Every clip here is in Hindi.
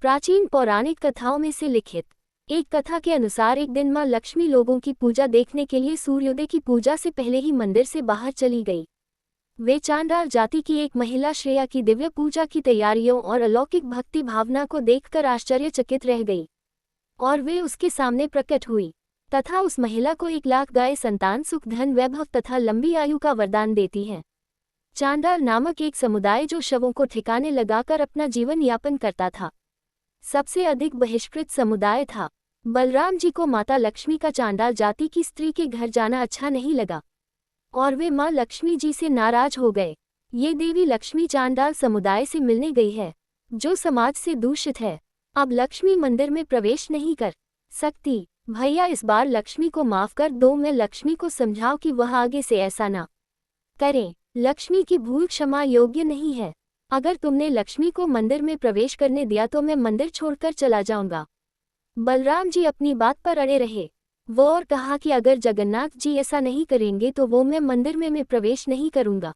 प्राचीन पौराणिक कथाओं में से लिखित एक कथा के अनुसार एक दिन मां लक्ष्मी लोगों की पूजा देखने के लिए सूर्योदय की पूजा से पहले ही मंदिर से बाहर चली गई। वे चांडाल जाति की एक महिला श्रेया की दिव्य पूजा की तैयारियों और अलौकिक भक्ति भावना को देखकर आश्चर्यचकित रह गई और वे उसके सामने प्रकट हुई तथा उस महिला को 1,00,000 गाय संतान, सुख, धन, वैभव तथा लंबी आयु का वरदान देती है। चांडाल नामक एक समुदाय जो शवों को ठिकाने लगाकर अपना जीवन यापन करता था, सबसे अधिक बहिष्कृत समुदाय था। बलराम जी को माता लक्ष्मी का चांडाल जाति की स्त्री के घर जाना अच्छा नहीं लगा और वे मां लक्ष्मी जी से नाराज हो गए। ये देवी लक्ष्मी चांडाल समुदाय से मिलने गई है जो समाज से दूषित है। अब लक्ष्मी मंदिर में प्रवेश नहीं कर सकती। भैया, इस बार लक्ष्मी को माफ कर दो। मैं लक्ष्मी को समझाओ कि वह आगे से ऐसा ना करें। लक्ष्मी की भूल क्षमा योग्य नहीं है। अगर तुमने लक्ष्मी को मंदिर में प्रवेश करने दिया तो मैं मंदिर छोड़कर चला जाऊंगा। बलराम जी अपनी बात पर अड़े रहे। वो और कहा कि अगर जगन्नाथ जी ऐसा नहीं करेंगे तो वो मैं मंदिर में प्रवेश नहीं करूंगा।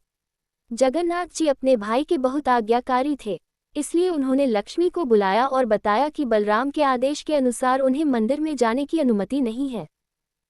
जगन्नाथ जी अपने भाई के बहुत आज्ञाकारी थे, इसलिए उन्होंने लक्ष्मी को बुलाया और बताया कि बलराम के आदेश के अनुसार उन्हें मंदिर में जाने की अनुमति नहीं है।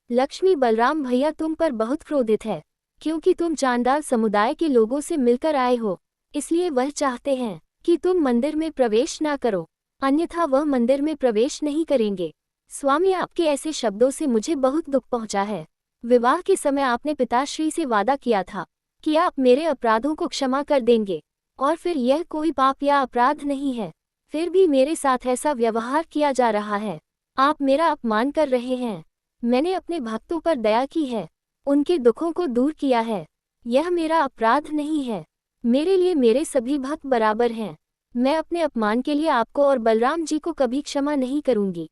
लक्ष्मी, बलराम भैया तुम पर बहुत क्रोधित है क्योंकि तुम चांडाल समुदाय के लोगों से मिलकर आए हो, इसलिए वह चाहते हैं कि तुम मंदिर में प्रवेश ना करो, अन्यथा वह मंदिर में प्रवेश नहीं करेंगे। स्वामी, आपके ऐसे शब्दों से मुझे बहुत दुख पहुंचा है। विवाह के समय आपने पिताश्री से वादा किया था कि आप मेरे अपराधों को क्षमा कर देंगे और फिर यह कोई पाप या अपराध नहीं है, फिर भी मेरे साथ ऐसा व्यवहार किया जा रहा है। आप मेरा अपमान कर रहे हैं। मैंने अपने भक्तों पर दया की है, उनके दुखों को दूर किया है। यह मेरा अपराध नहीं है। मेरे लिए मेरे सभी भक्त बराबर हैं। मैं अपने अपमान के लिए आपको और बलराम जी को कभी क्षमा नहीं करूंगी।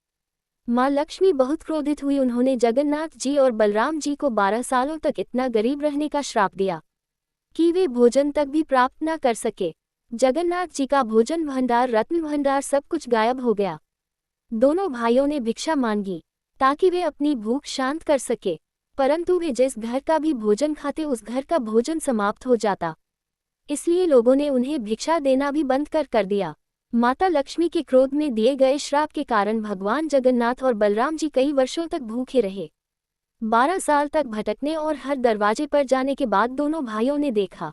माँ लक्ष्मी बहुत क्रोधित हुई। उन्होंने जगन्नाथ जी और बलराम जी को 12 सालों तक इतना गरीब रहने का श्राप दिया कि वे भोजन तक भी प्राप्त न कर सके। जगन्नाथ जी का भोजन भंडार, रत्न भंडार सब कुछ गायब हो गया। दोनों भाइयों ने भिक्षा मांगी ताकि वे अपनी भूख शांत कर सके, परंतु वे जिस घर का भी भोजन खाते उस घर का भोजन समाप्त हो जाता, इसलिए लोगों ने उन्हें भिक्षा देना भी बंद कर दिया। माता लक्ष्मी के क्रोध में दिए गए श्राप के कारण भगवान जगन्नाथ और बलराम जी कई वर्षों तक भूखे रहे। 12 साल तक भटकने और हर दरवाजे पर जाने के बाद दोनों भाइयों ने देखा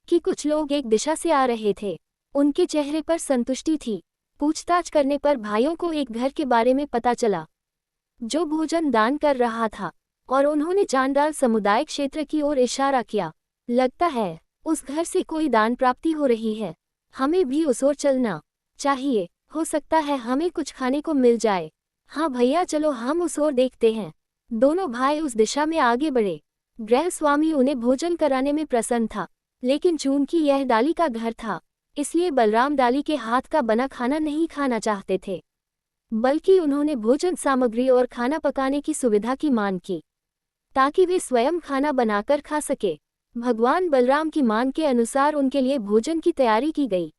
कि कुछ लोग एक दिशा से आ रहे थे। उनके चेहरे पर संतुष्टि थी। पूछताछ करने पर भाइयों को एक घर के बारे में पता चला जो भोजन दान कर रहा था और उन्होंने चांडाल समुदाय क्षेत्र की ओर इशारा किया। लगता है उस घर से कोई दान प्राप्ति हो रही है, हमें भी उस ओर चलना चाहिए। हो सकता है हमें कुछ खाने को मिल जाए। हाँ भैया, चलो हम उस ओर देखते हैं। दोनों भाई उस दिशा में आगे बढ़े। गृह स्वामी उन्हें भोजन कराने में प्रसन्न था, लेकिन चूंकि यह डाली का घर था, इसलिए बलराम डाली के हाथ का बना खाना नहीं खाना चाहते थे, बल्कि उन्होंने भोजन सामग्री और खाना पकाने की सुविधा की मांग की ताकि वे स्वयं खाना बनाकर खा सके। भगवान बलराम की मांग के अनुसार उनके लिए भोजन की तैयारी की गई।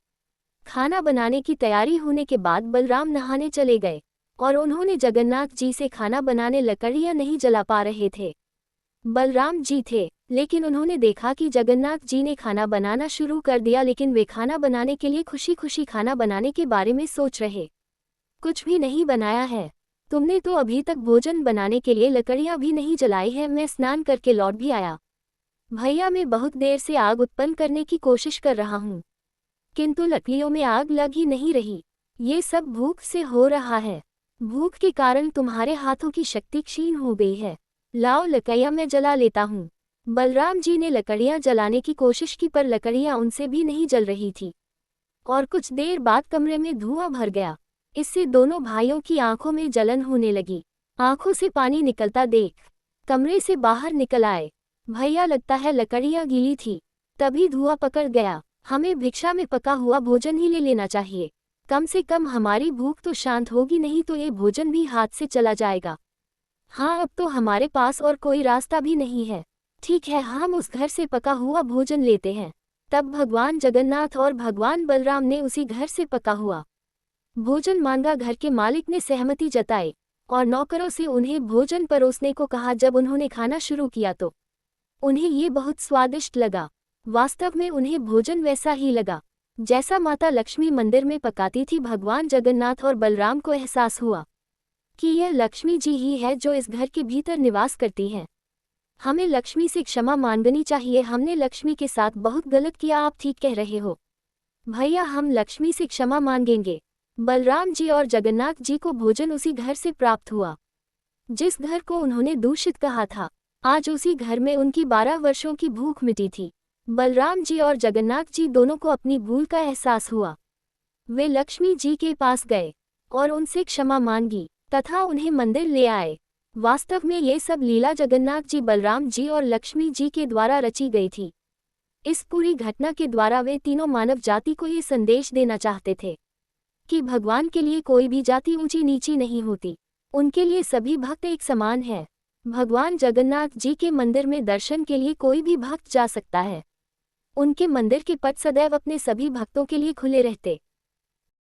खाना बनाने की तैयारी होने के बाद बलराम नहाने चले गए और उन्होंने जगन्नाथ जी से खाना बनाने लकड़ियां नहीं जला पा रहे थे। बलराम जी थे, लेकिन उन्होंने देखा कि जगन्नाथ जी ने खाना बनाना शुरू कर दिया, लेकिन वे खाना बनाने के लिए खुशी खुशी खाना बनाने के बारे में सोच रहे। कुछ भी नहीं बनाया है, तुमने तो अभी तक भोजन बनाने के लिए लकड़ियां भी नहीं जलाई है। मैं स्नान करके लौट भी आया भैया, मैं बहुत देर से आग उत्पन्न करने की कोशिश कर रहा हूँ, किंतु लकड़ियों में आग लग ही नहीं रही। ये सब भूख से हो रहा है। भूख के कारण तुम्हारे हाथों की शक्ति क्षीण हो गई है। लाओ लकड़ियां मैं जला लेता हूँ। बलराम जी ने लकड़ियां जलाने की कोशिश की, पर लकड़ियां उनसे भी नहीं जल रही थी और कुछ देर बाद कमरे में धुआं भर गया। इससे दोनों भाइयों की आंखों में जलन होने लगी। आंखों से पानी निकलता देख कमरे से बाहर निकल आए। भैया, लगता है लकड़ियां गीली थी, तभी धुआं पकड़ गया। हमें भिक्षा में पका हुआ भोजन ही ले लेना चाहिए, कम से कम हमारी भूख तो शांत होगी, नहीं तो ये भोजन भी हाथ से चला जाएगा। हाँ, अब तो हमारे पास और कोई रास्ता भी नहीं है। ठीक है, हम उस घर से पका हुआ भोजन लेते हैं। तब भगवान जगन्नाथ और भगवान बलराम ने उसी घर से पका हुआ भोजन मांगा। घर के मालिक ने सहमति जताई और नौकरों से उन्हें भोजन परोसने को कहा। जब उन्होंने खाना शुरू किया तो उन्हें ये बहुत स्वादिष्ट लगा। वास्तव में उन्हें भोजन वैसा ही लगा जैसा माता लक्ष्मी मंदिर में पकाती थी, भगवान जगन्नाथ और बलराम को एहसास हुआ कि यह लक्ष्मी जी ही है जो इस घर के भीतर निवास करती हैं। हमें लक्ष्मी से क्षमा मांगनी चाहिए, हमने लक्ष्मी के साथ बहुत गलत किया। आप ठीक कह रहे हो भैया, हम लक्ष्मी से क्षमा मांगेंगे। बलराम जी और जगन्नाथ जी को भोजन उसी घर से प्राप्त हुआ जिस घर को उन्होंने दूषित कहा था। आज उसी घर में उनकी 12 वर्षों की भूख मिटी थी। बलराम जी और जगन्नाथ जी दोनों को अपनी भूल का एहसास हुआ। वे लक्ष्मी जी के पास गए और उनसे क्षमा मांगी तथा उन्हें मंदिर ले आए। वास्तव में ये सब लीला जगन्नाथ जी, बलराम जी और लक्ष्मी जी के द्वारा रची गई थी। इस पूरी घटना के द्वारा वे तीनों मानव जाति को ये संदेश देना चाहते थे कि भगवान के लिए कोई भी जाति ऊंची नीची नहीं होती, उनके लिए सभी भक्त एक समान हैं। भगवान जगन्नाथ जी के मंदिर में दर्शन के लिए कोई भी भक्त जा सकता है। उनके मंदिर के पट सदैव अपने सभी भक्तों के लिए खुले रहते।